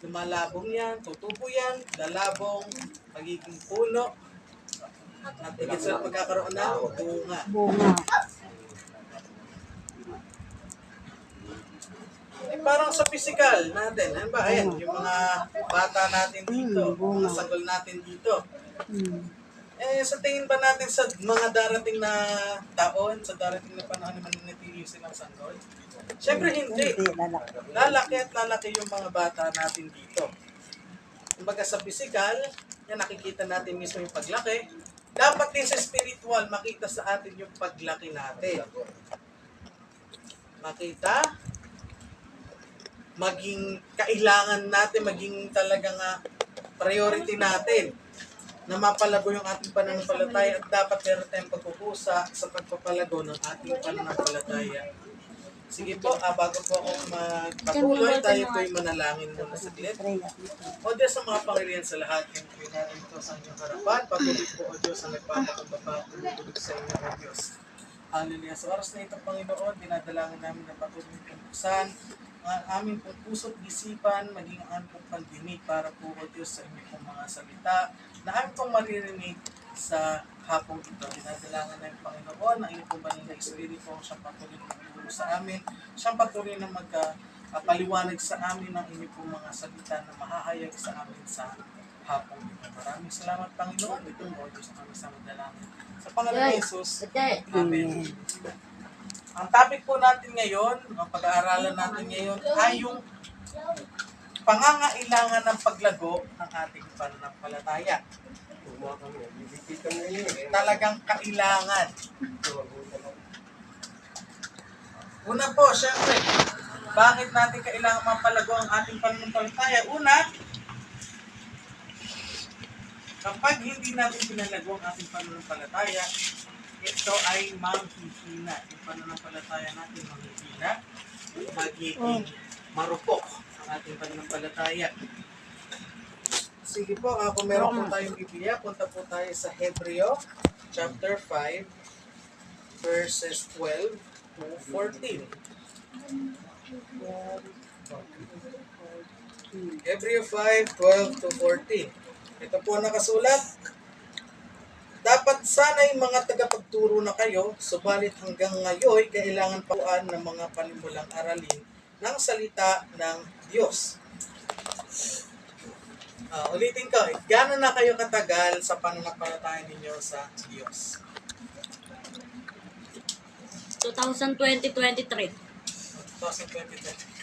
lumalabong yan, tutubo yan, lalabong, magiging puno, at higit sa magkakaroon ng bunga. Bunga. Eh, parang sa physical natin, ano ba, ayan, yung mga bata natin dito, mga sanggol natin dito. Eh, sa tingin ba natin sa mga darating na taon, sa darating na panahon na mananatili silang sanggol? Siyempre hindi. Lalaki at lalaki yung mga bata natin dito. Kumbaga sa physical, yan nakikita natin mismo yung paglaki. Dapat din sa spiritual, makita sa atin yung paglaki natin. Makita, maging kailangan natin, maging talagang priority natin na mapalago yung ating pananampalataya at dapat meron tayong pagkukusa sa pagpapalago ng ating pananampalataya. Sige po, bago po ako magpatuloy, tayo po'y manalangin muna saglit. O Diyos, sa mga Panginoon sa lahat, yung natin ito sa inyong harapan, patuloy po o Diyos ang nagpapakumbaba, tulog sa inyo o Diyos. Hallelujah. Sa oras na ito, Panginoon, dinadalangin namin na patuloy kong buksan ang aming pong puso't isipan, maging ang aming pong pandinig para po o Diyos sa inyong pong mga salita na aming pong maririnig sa hapong ito. Dinadalangin namin, Panginoon, na inyong pong banal na Espiritu ang siyang patuloy na magturo sa amin, siyang patuloy na magpaliwanag sa amin ng inyong pong mga salita na mahahayag sa amin sa hapong ito. Maraming salamat, Panginoon. Ito mo, Diyos, kami sa madalangin. Sa Panginoon Jesus, Amen. Ang topic po natin ngayon, ang pag-aaralan natin ngayon, ay yung pangangailangan ng paglago ng ating pananampalataya. Talagang kailangan. Una po, syempre, bakit natin kailangan mapalago ang ating pananampalataya? Una, kapag hindi natin pinalago ang ating pananampalataya, ito ay manghihina. Yung pananampalataya natin manghihina, magiging marupok ang ating pananampalataya. Sige po, kung meron po tayong Biblia, punta po tayo sa Hebreo chapter 5 verses 12 to 14. Hebreo 5:12 to 14. Ito po nakasulat. Dapat sana'y mga tagapagturo na kayo, subalit hanggang ngayon kailangan pauan ng mga panimulang aralin ng salita ng Diyos. Ulitin ko, gano'n na kayo katagal sa pananampalataya ninyo sa Diyos? 2020-23. 2023.